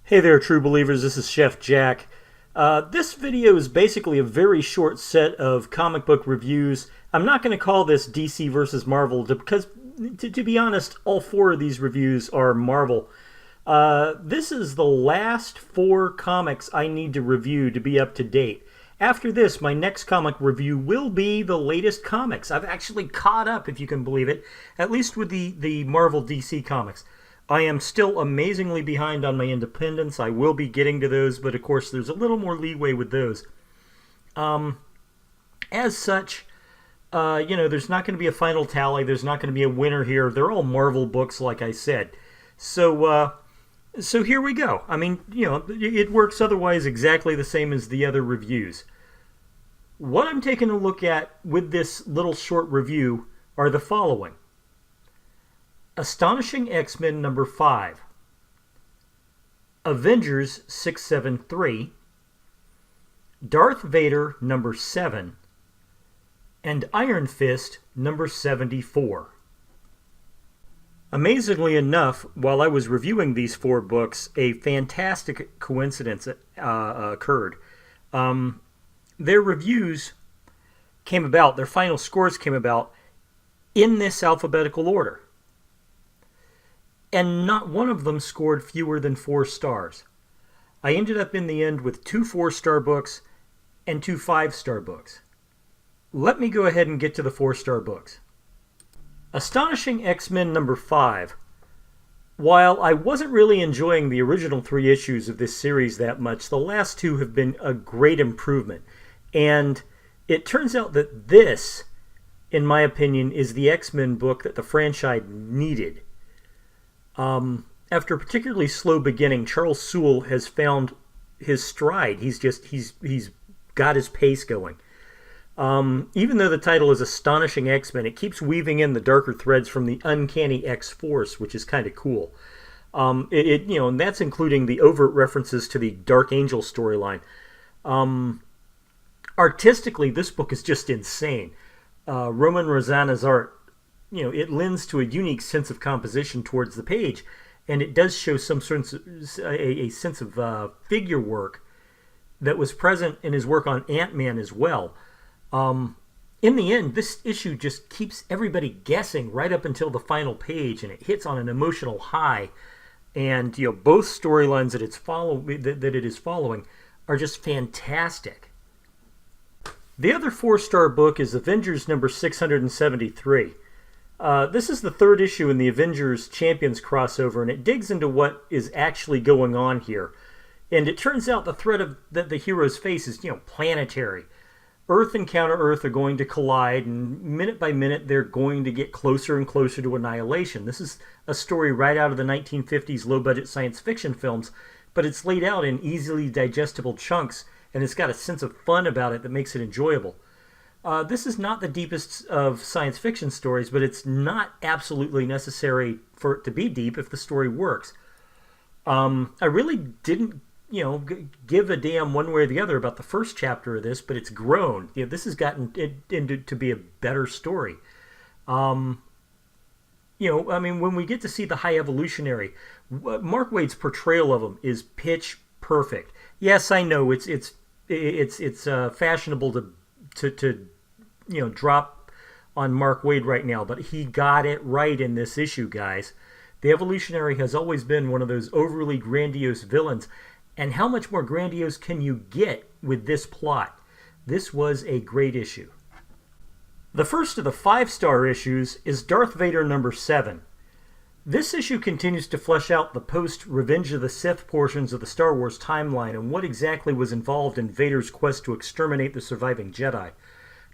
Hey there, true believers. This is Chef Jack. This video is basically a very short set of comic book reviews. I'm not going to call this DC versus Marvel because, to be honest, all four of these reviews are Marvel. This is the last four comics I need to review to be up to date. After this, my next comic review will be the latest comics. I've actually caught up, if you can believe it, at least with the Marvel DC comics. I am still amazingly behind on my independents. I will be getting to those, but of course there's a little more leeway with those. As such, there's not going to be a final tally. There's not going to be a winner here. They're all Marvel books, like I said. So here we go. I mean, it works otherwise exactly the same as the other reviews. What I'm taking a look at with this little short review are the following. Astonishing XMen number 5, Avengers 673, Darth Vader number 7, and Iron Fist number 74. Amazingly enough, while I was reviewing these four books, a fantastic coincidence occurred. Their reviews came about, their final scores came about in this alphabetical order. And not one of them scored fewer than 4 stars. I ended up in the end with 2 4-star books and 2 5-star books. Let me go ahead and get to the 4-star books. Astonishing XMen number 5. While I wasn't really enjoying the original 3 issues of this series that much, the last 2 have been a great improvement. And it turns out that this, in my opinion, is the X-Men book that the franchise needed. After a particularly slow beginning, Charles Soule has found his stride. He's got his pace going. Even though the title is Astonishing X-Men, it keeps weaving in the darker threads from the Uncanny X-Force, which is kind of cool. And that's including the overt references to the Dark Angel storyline. Artistically, this book is just insane. Roman Rosana's art, it lends to a unique sense of composition towards the page, and it does show some sort of a sense of figure work that was present in his work on Ant-Man as well. In the end, this issue just keeps everybody guessing right up until the final page, and it hits on an emotional high. And both storylines that it is following are just fantastic. The other 4-star book is Avengers number 673. This is the 3rd issue in the Avengers Champions crossover, and it digs into what is actually going on here. And it turns out the threat that the heroes face is, planetary. Earth and Counter-Earth are going to collide, and minute by minute they're going to get closer and closer to annihilation. This is a story right out of the 1950s low-budget science fiction films, but it's laid out in easily digestible chunks, and it's got a sense of fun about it that makes it enjoyable. This is not the deepest of science fiction stories, but it's not absolutely necessary for it to be deep if the story works. I really didn't, give a damn one way or the other about the first chapter of this, but it's grown. This has gotten into to be a better story. When we get to see the High Evolutionary, Mark Waid's portrayal of him is pitch perfect. Yes, I know it's fashionable to drop on Mark Waid right now, but he got it right in this issue, guys. The Evolutionary has always been one of those overly grandiose villains, and how much more grandiose can you get with this plot? This was a great issue. The first of the 5-star issues is Darth Vader number 7. This issue continues to flesh out the post-Revenge of the Sith portions of the Star Wars timeline and what exactly was involved in Vader's quest to exterminate the surviving Jedi.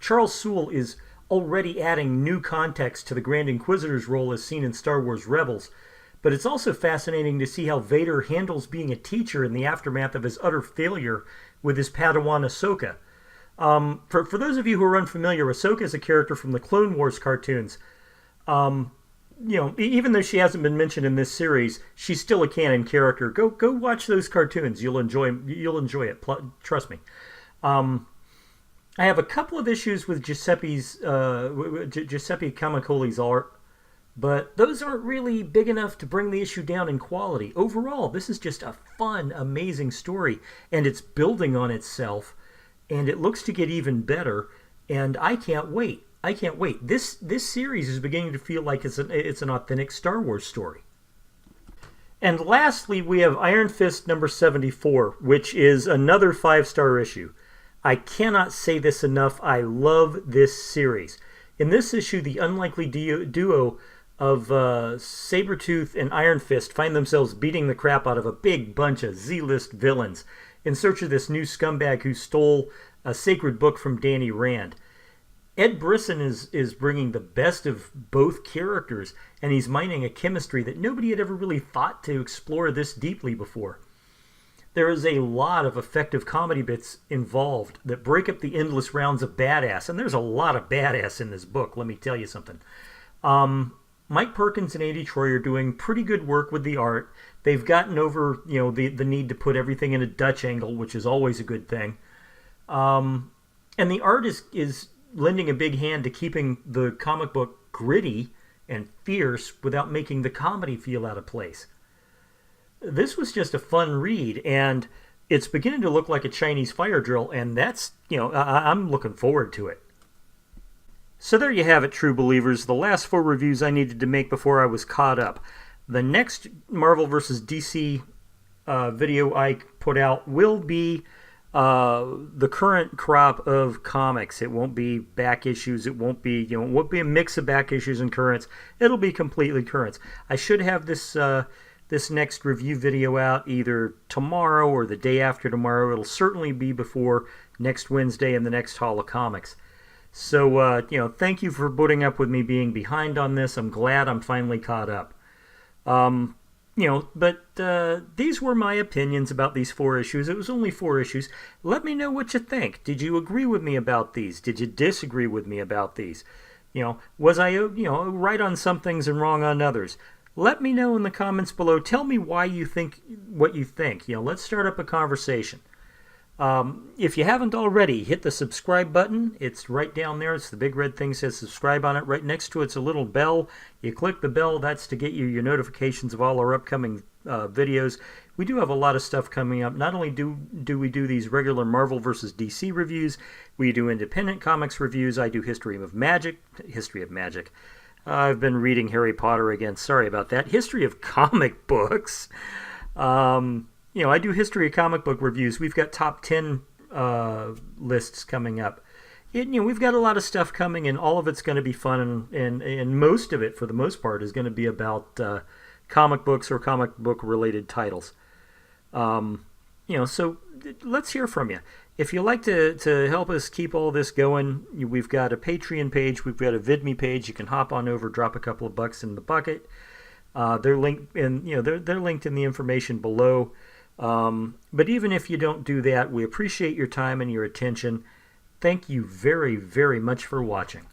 Charles Soule is already adding new context to the Grand Inquisitor's role as seen in Star Wars Rebels, but it's also fascinating to see how Vader handles being a teacher in the aftermath of his utter failure with his Padawan Ahsoka. For those of you who are unfamiliar, Ahsoka is a character from the Clone Wars cartoons. Even though she hasn't been mentioned in this series, she's still a canon character. Go watch those cartoons. You'll enjoy it. Trust me. I have a couple of issues with Giuseppe Camicoli's art. But those aren't really big enough to bring the issue down in quality. Overall, this is just a fun, amazing story, and it's building on itself, and it looks to get even better, and I can't wait. I can't wait. This series is beginning to feel like it's an authentic Star Wars story. And lastly, we have Iron Fist number 74, which is another 5-star issue. I cannot say this enough. I love this series. In this issue, the unlikely duo of Sabretooth and Iron Fist find themselves beating the crap out of a big bunch of Z-list villains in search of this new scumbag who stole a sacred book from Danny Rand. Ed Brisson is bringing the best of both characters, and he's mining a chemistry that nobody had ever really thought to explore this deeply before. There is a lot of effective comedy bits involved that break up the endless rounds of badass, and there's a lot of badass in this book, let me tell you something. Mike Perkins and Andy Troy are doing pretty good work with the art. They've gotten over, the need to put everything in a Dutch angle, which is always a good thing. And the art is lending a big hand to keeping the comic book gritty and fierce without making the comedy feel out of place. This was just a fun read, and it's beginning to look like a Chinese fire drill, and that's, I'm looking forward to it. So there you have it, true believers, the last 4 reviews I needed to make before I was caught up. The next Marvel vs. DC video I put out will be the current crop of comics. It won't be back issues. It won't be, it won't be a mix of back issues and currents. It'll be completely currents. I should have this this next review video out either tomorrow or the day after tomorrow. It'll certainly be before next Wednesday and the next Haul of Comics. So, thank you for putting up with me being behind on this. I'm glad I'm finally caught up. These were my opinions about these 4 issues. It was only 4 issues. Let me know what you think. Did you agree with me about these? Did you disagree with me about these? Was I, right on some things and wrong on others? Let me know in the comments below. Tell me why you think what you think. Let's start up a conversation. If you haven't already, hit the subscribe button. It's right down there. It's the big red thing that says subscribe on it. Right next to it's a little bell. You click the bell. That's to get you your notifications of all our upcoming videos. We do have a lot of stuff coming up. Not only do we do these regular Marvel vs. DC reviews, we do independent comics reviews. I do History of Magic. I've been reading Harry Potter again. Sorry about that. History of comic books. I do history of comic book reviews. We've got top 10 lists coming up. We've got a lot of stuff coming, and all of it's going to be fun, and most of it, for the most part, is going to be about comic books or comic book-related titles. So let's hear from you. If you'd like to help us keep all this going, we've got a Patreon page, we've got a VIDME page. You can hop on over, drop a couple of bucks in the bucket. They're linked in, they're linked in the information below. But even if you don't do that, we appreciate your time and your attention. Thank you very, very much for watching.